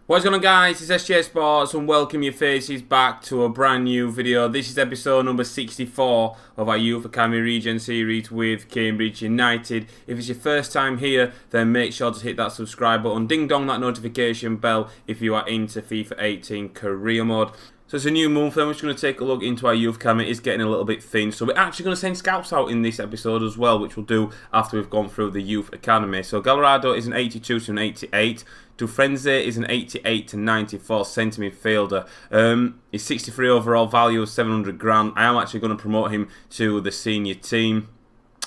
What's going on, guys? It's SJHSports and welcome your faces back to a brand new video. This is episode number 64 of our Youth Academy Regens series with Cambridge United. If it's your first time here, then make sure to hit that subscribe button, ding dong that notification bell if you are into FIFA 18 career mode. So it's a new month, and we're just going to take a look into our Youth Academy. It is getting a little bit thin, so we're actually going to send scouts out in this episode as well, which we'll do after we've gone through the Youth Academy. So Gallardo is an 82 to an 88. Dufrenze is an 88 to 94 centre midfielder. He's 63 overall value of 700 grand. I am actually going to promote him to the senior team.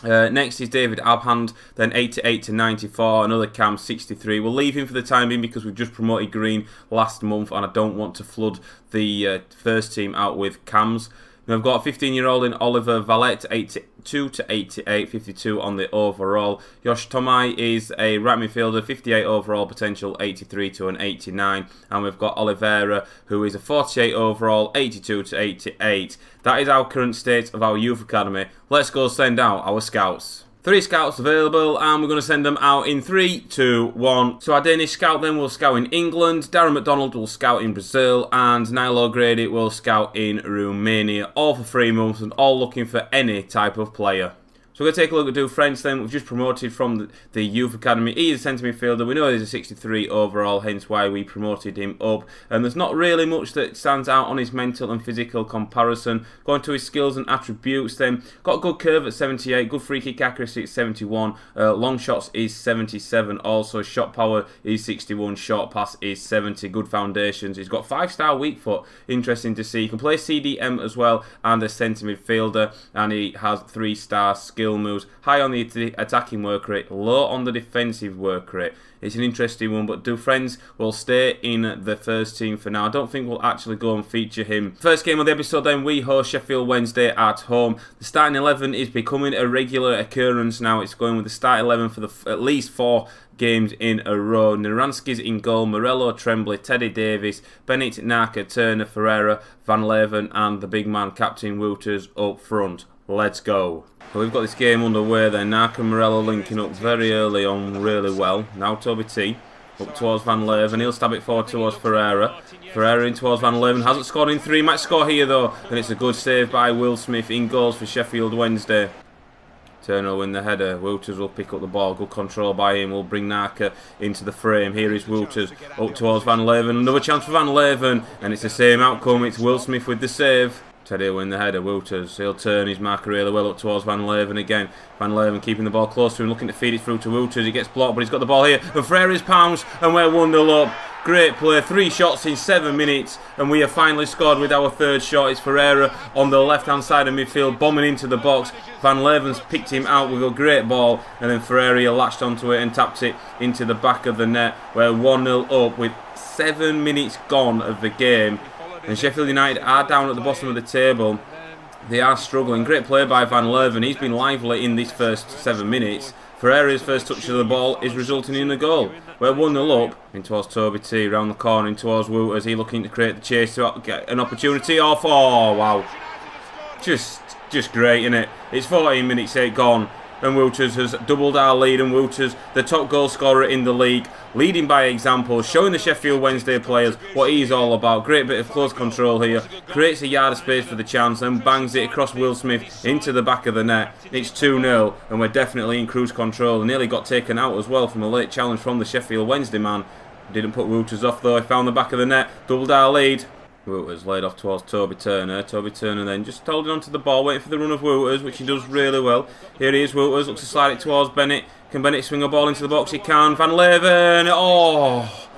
Next is David Abhand, then 88 to 94, another Cam 63. We'll leave him for the time being because we've just promoted Green last month and I don't want to flood the first team out with Cams. Now we've got a 15-year-old in Oliver Valette, 82 to 88, 52 on the overall. Josh Tomai is a right midfielder, 58 overall potential, 83 to an 89. And we've got Oliveira, who is a 48 overall, 82 to 88. That is our current state of our Youth Academy. Let's go send out our scouts. 3 scouts available, and we're going to send them out in 3, 2, 1. So our Danish scout then will scout in England, Darren McDonald will scout in Brazil, and Niall O'Grady will scout in Romania. All for 3 months and all looking for any type of player. So we're going to take a look at Dufrenze then. We've just promoted from the Youth Academy. He is a centre midfielder. We know he's a 63 overall, hence why we promoted him up. And there's not really much that stands out on his mental and physical comparison. Going to his skills and attributes then. Got a good curve at 78, good free kick accuracy at 71. Long shots is 77 also. Shot power is 61, short pass is 70. Good foundations. He's got 5-star weak foot. Interesting to see. He can play CDM as well and a centre midfielder. And he has 3-star skill moves, high on the attacking work rate, low on the defensive work rate. It's an interesting one, but Dufrenze will stay in the first team for now. I don't think we'll actually go and feature him. First game of the episode then, we host Sheffield Wednesday at home. The starting 11 is becoming a regular occurrence now. It's going with the start 11 for at least 4 games in a row. Naranski's in goal, Morello, Tremblay, Teddy Davis, Bennett, Naka, Turner, Ferreira, Van Leeuwen and the big man Captain Wouters up front. Let's go. So we've got this game underway then. Naka and Morello linking up very early on really well. Now Toby T up towards Van Leeuwen. He'll stab it forward towards Ferreira. Ferreira in towards Van Leeuwen. Hasn't scored in 3. Might score here though. And it's a good save by Will Smith in goals for Sheffield Wednesday. Turner will win the header. Wouters will pick up the ball. Good control by him. Will bring Naka into the frame. Here is Wouters up towards Van Leeuwen. Another chance for Van Leeuwen. And it's the same outcome. It's Will Smith with the save. Teddy will win the header. Wouters, he'll turn his marker really well up towards Van Leeuwen again. Van Leeuwen keeping the ball close to him, looking to feed it through to Wouters. He gets blocked, but he's got the ball here. And Ferreira's pounced, and we're 1-0 up. Great play, 3 shots in 7 minutes, and we have finally scored with our 3rd shot. It's Ferreira on the left-hand side of midfield, bombing into the box. Van Leeuwen's picked him out with a great ball, and then Ferreira latched onto it and tapped it into the back of the net. We're 1-0 up with 7 minutes gone of the game. And Sheffield United are down at the bottom of the table. They are struggling. Great play by Van Leeuwen. He's been lively in this first 7 minutes. Ferreira's first touch of the ball is resulting in a goal. We're 1-0 up. In towards Toby T, round the corner, in towards Wouters. He looking to create the chase to get an opportunity off. Oh, wow. Just great, isn't it? It's 14 minutes, 8 gone. And Wouters has doubled our lead, and Wouters, the top goal scorer in the league, leading by example, showing the Sheffield Wednesday players what he's all about. Great bit of close control here, creates a yard of space for the chance, and bangs it across Will Smith into the back of the net. It's 2-0, and we're definitely in cruise control. Nearly got taken out as well from a late challenge from the Sheffield Wednesday man. Didn't put Wouters off though, he found the back of the net, doubled our lead. Wouters laid off towards Toby Turner. Toby Turner then just holding onto the ball, waiting for the run of Wouters, which he does really well. Here he is, Wouters, looks to slide it towards Bennett. Can Bennett swing a ball into the box? He can. Van Leeuwen, oh!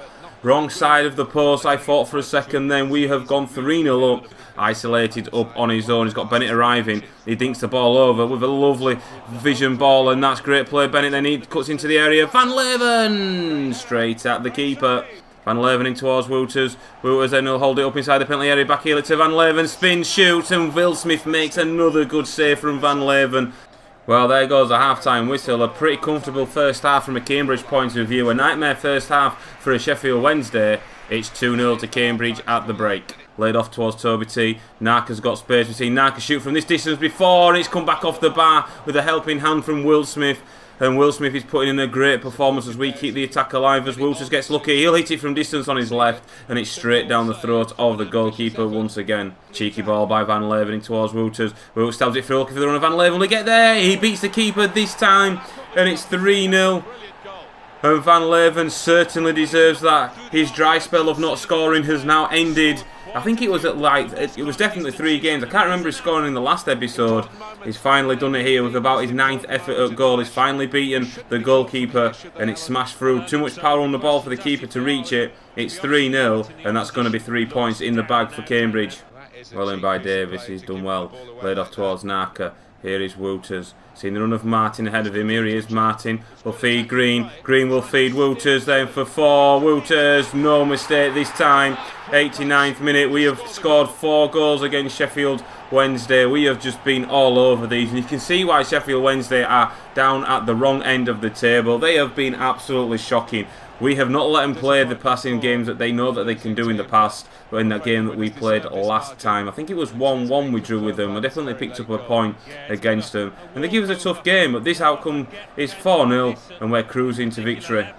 Wrong side of the post. I thought for a second then. We have gone 3-0 up. Isolated up on his own. He's got Bennett arriving. He dinks the ball over with a lovely vision ball, and that's great play. Bennett then he cuts into the area. Van Leeuwen straight at the keeper. Van Leeuwen in towards Wouters. Wouters then will hold it up inside the penalty area. Back heel to Van Leeuwen. Spin, shoots, and Will Smith makes another good save from Van Leeuwen. Well, there goes the half-time whistle. A pretty comfortable first half from a Cambridge point of view. A nightmare first half for a Sheffield Wednesday. It's 2-0 to Cambridge at the break. Laid off towards Toby T. Naka's got space. We've seen Naka shoot from this distance before, and it's come back off the bar with a helping hand from Will Smith. And Will Smith is putting in a great performance as we keep the attack alive as Wouters gets lucky. He'll hit it from distance on his left, and it's straight down the throat of the goalkeeper once again. Cheeky ball by Van Leeuwen in towards Wouters. Wouters stabs it through, looking for the run of Van Leeuwen. Will he get there? He beats the keeper this time, and it's 3-0. And Van Leeuwen certainly deserves that. His dry spell of not scoring has now ended. I think it was it was definitely 3 games. I can't remember his scoring in the last episode. He's finally done it here with about his 9th effort at goal. He's finally beaten the goalkeeper and it's smashed through. Too much power on the ball for the keeper to reach it. It's 3-0 and that's going to be 3 points in the bag for Cambridge. Well in by Davis. He's done well. Played off towards Naka. Here is Wouters. Seeing the run of Martin ahead of him. Here he is, Martin. Will feed Green. Green will feed Wouters. Then for 4. Wouters, no mistake this time. 89th minute. We have scored 4 goals against Sheffield Wednesday. We have just been all over these. And you can see why Sheffield Wednesday are down at the wrong end of the table. They have been absolutely shocking. We have not let them play the passing games that they know that they can do in the past. But in that game that we played last time, I think it was 1-1 we drew with them. I definitely picked up a point against them. And they give us a tough game, but this outcome is 4-0 and we're cruising to victory.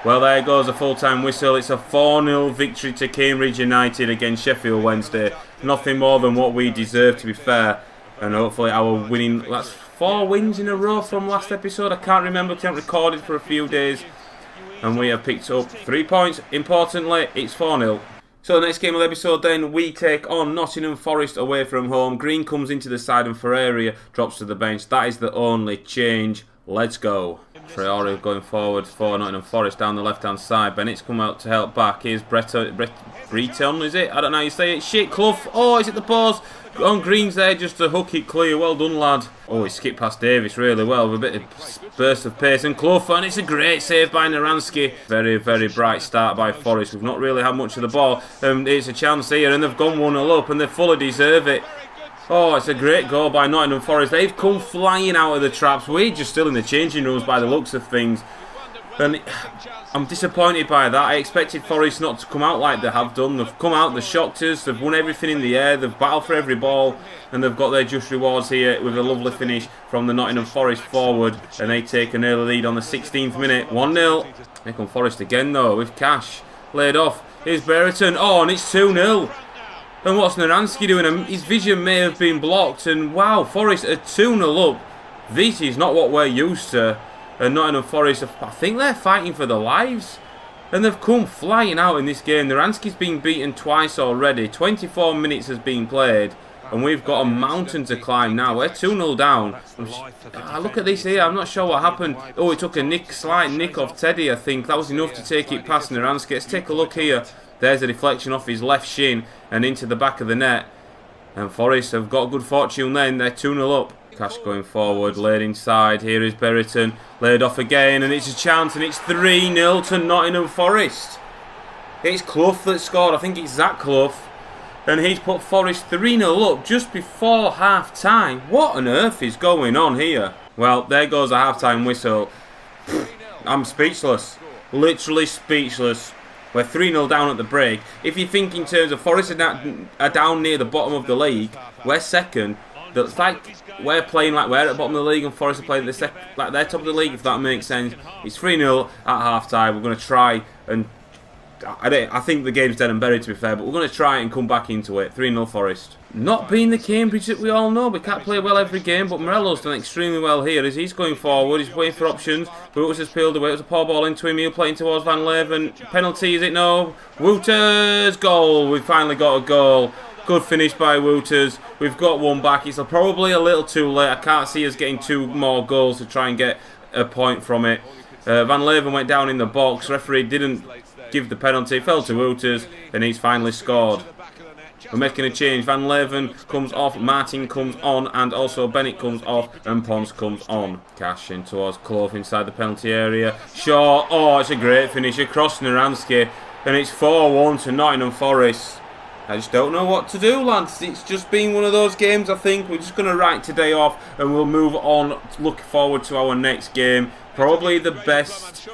Well, there goes a full-time whistle. It's a 4-0 victory to Cambridge United against Sheffield Wednesday. Nothing more than what we deserve, to be fair. And hopefully our winning... That's 4 wins in a row from last episode. I can't remember, can't record it for a few days. And we have picked up 3 points. Importantly, it's 4-0. So the next game of the episode then, we take on Nottingham Forest away from home. Green comes into the side and Ferreira drops to the bench. That is the only change. Let's go. Ferreira going forward for Nottingham Forest down the left-hand side. Bennett's come out to help back. Here's Breton, is it? I don't know how you say it. Shit, Clough. Oh, it's at the post. On Green's there just to hook it clear. Well done, lad. Oh, he skipped past Davis really well with a bit of burst of pace. And Clough, and it's a great save by Naranski. Very, very bright start by Forest. We've not really had much of the ball. It's a chance here, and they've gone 1-0 up, and they fully deserve it. Oh, it's a great goal by Nottingham Forest. They've come flying out of the traps. We're just still in the changing rooms by the looks of things. And I'm disappointed by that. I expected Forest not to come out like they have done. They've come out, they've shocked us, they've won everything in the air, they've battled for every ball, and they've got their just rewards here with a lovely finish from the Nottingham Forest forward, and they take an early lead on the 16th minute. 1-0. Here come Forest again though, with Cash laid off. Here's Brereton. Oh, and it's 2-0. And what's Naranski doing? His vision may have been blocked, and wow, Forest are 2-0 up. This is not what we're used to. And Nottingham Forest, I think they're fighting for their lives. And they've come flying out in this game. Naranski's been beaten twice already. 24 minutes has been played. And we've got a mountain to climb now. We're 2-0 down. Look at this here. I'm not sure what happened. Oh, it took a slight nick off Teddy, I think. That was enough to take it past Naranski. Let's take a look here. There's a deflection off his left shin and into the back of the net. And Forest have got good fortune then. They're 2-0 up. Cash going forward, laid inside. Here is Brereton, laid off again, and it's a chance, and it's 3-0 to Nottingham Forest. It's Clough that scored. I think it's Zach Clough, and he's put Forest 3-0 up just before half-time. What on earth is going on here? Well, there goes a half-time whistle. I'm speechless, literally speechless. We're 3-0 down at the break. If you think in terms of Forest are down near the bottom of the league, we're second. It's like we're playing like we're at the bottom of the league and Forest are playing like they're top of the league, if that makes sense. It's 3-0 at half-time. We're going to try and... I think the game's dead and buried, to be fair, but we're going to try and come back into it. 3-0 Forest. Not being the Cambridge that we all know. We can't play well every game, but Morello's done extremely well here as he's going forward. He's waiting for options. Wouters has peeled away. It was a poor ball into him. He'll play towards Van Leeuwen. Penalty, is it? No. Wouters! Goal. We've finally got a goal. Good finish by Wouters. We've got one back. It's probably a little too late. I can't see us getting 2 more goals to try and get a point from it. Van Leeuwen went down in the box. Referee didn't give the penalty. Fell to Wouters, and he's finally scored. We're making a change. Van Leeuwen comes off, Martin comes on, and also Bennett comes off, and Pons comes on. Cash in towards Clough inside the penalty area. Shaw. Oh, it's a great finish across Naranski, and it's 4-1 to Nottingham Forest. I just don't know what to do, lads. It's just been one of those games, I think. We're just going to write today off and we'll move on, look forward to our next game. Probably the best,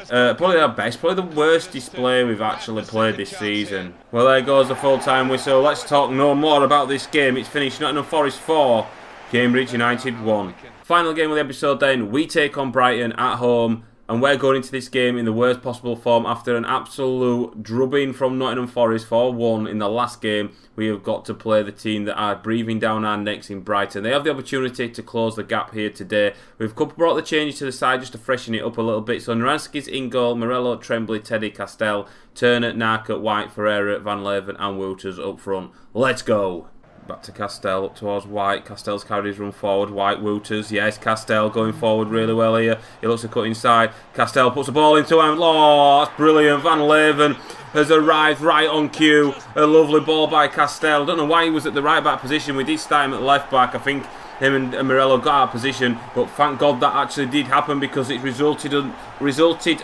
probably the worst display we've actually played this season. Well, there goes the full-time whistle. Let's talk no more about this game. It's finished Nottingham Forest 4, Cambridge United 1. Final game of the episode then, we take on Brighton at home. And we're going into this game in the worst possible form after an absolute drubbing from Nottingham Forest 4-1 in the last game. We have got to play the team that are breathing down our necks in Brighton. They have the opportunity to close the gap here today. We've brought the changes to the side just to freshen it up a little bit. So Naranski's in goal, Morello, Tremblay, Teddy, Castell, Turner, Narkert, White, Ferreira, Van Leeuwen and Wouters up front. Let's go! Back to Castell, up towards White. Castell's carried his run forward. White, Wouters. Yes, Castell going forward really well here. He looks to cut inside. Castell puts the ball into him. Oh, that's brilliant. Van Leeuwen has arrived right on cue. A lovely ball by Castell. Don't know why he was at the right back position. We did start him at the left back. I think him and Morello got out of position, but thank God that actually did happen because it resulted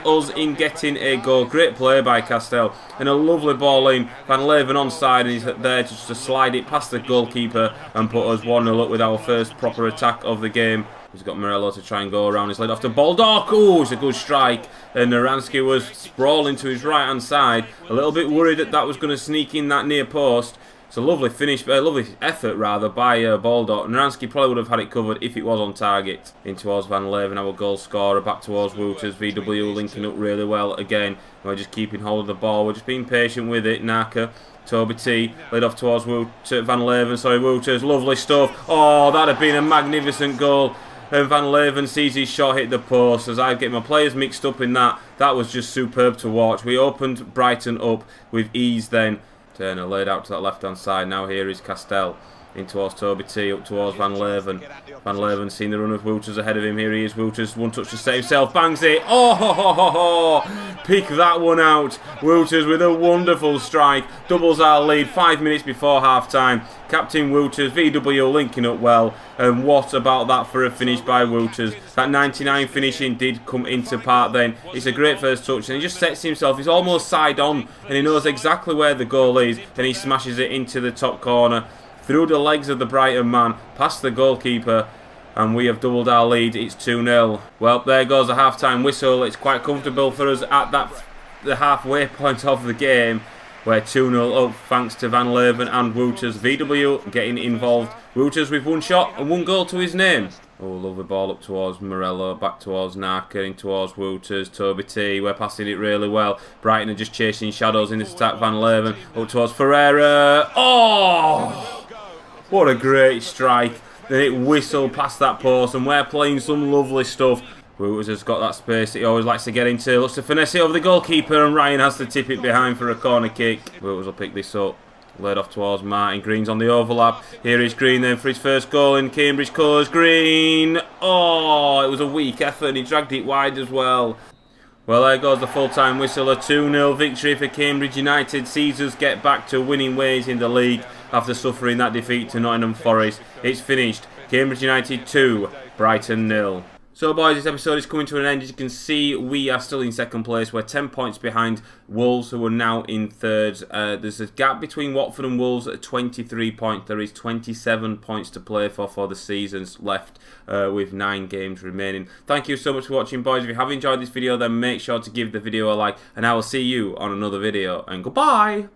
us in getting a goal. Great play by Castell and a lovely ball in. Van Leeuwen onside and he's there just to slide it past the goalkeeper and put us 1-0 up with our first proper attack of the game. He's got Morello to try and go around. He's led off to Baldock. Oh, it's a good strike. And Naranski was sprawling to his right hand side. A little bit worried that was going to sneak in that near post. It's a lovely finish, lovely effort rather by Baldock. Naranski probably would have had it covered if it was on target. In towards Van Leeuwen, our goal scorer, back towards Wouters. VW linking up really well again. We're just keeping hold of the ball. We're just being patient with it. Naka, Toby T, led off towards Van Leeuwen. Sorry, Wouters. Lovely stuff. Oh, that'd have been a magnificent goal. And Van Leeuwen sees his shot hit the post. As I get my players mixed up in that, that was just superb to watch. We opened Brighton up with ease then. Turner laid out to that left-hand side. Now here is Castell. In towards Toby T, up towards Van Leeuwen. Van Leeuwen seen the run of Wouters ahead of him. Here he is, Wouters, one touch to save himself, bangs it. Oh, ho, ho, ho, ho. Pick that one out. Wouters with a wonderful strike. Doubles our lead 5 minutes before half-time. Captain Wouters, VW linking up well. And what about that for a finish by Wouters? That 99 finishing did come into part then. It's a great first touch and he just sets himself. He's almost side on and he knows exactly where the goal is. And he smashes it into the top corner. Through the legs of the Brighton man, past the goalkeeper, and we have doubled our lead. It's 2-0. Well, there goes the half-time whistle. It's quite comfortable for us at the halfway point of the game. We're 2-0 up thanks to Van Leeuwen and Wouters. VW getting involved. Wouters with one shot and one goal to his name. Oh, lovely ball up towards Morello, back towards Narkert, in towards Wouters, Toby T. We're passing it really well. Brighton are just chasing shadows in this attack. Van Leeuwen up towards Ferreira. Oh! What a great strike. Then it whistled past that post and we're playing some lovely stuff. Wouters has got that space that he always likes to get into. Looks to finesse it over the goalkeeper and Ryan has to tip it behind for a corner kick. Wouters will pick this up. Laid off towards Martin. Green's on the overlap. Here is Green then for his first goal in Cambridge colours. Green. Oh, it was a weak effort and he dragged it wide as well. Well, there goes the full-time whistle. A 2-0 victory for Cambridge United sees us get back to winning ways in the league after suffering that defeat to Nottingham Forest. It's finished. Cambridge United 2, Brighton 0. So boys, this episode is coming to an end. As you can see, we are still in second place. We're 10 points behind Wolves, who are now in third. There's a gap between Watford and Wolves at 23 points. There is 27 points to play for the seasons left with 9 games remaining. Thank you so much for watching, boys. If you have enjoyed this video, then make sure to give the video a like. And I will see you on another video. And goodbye!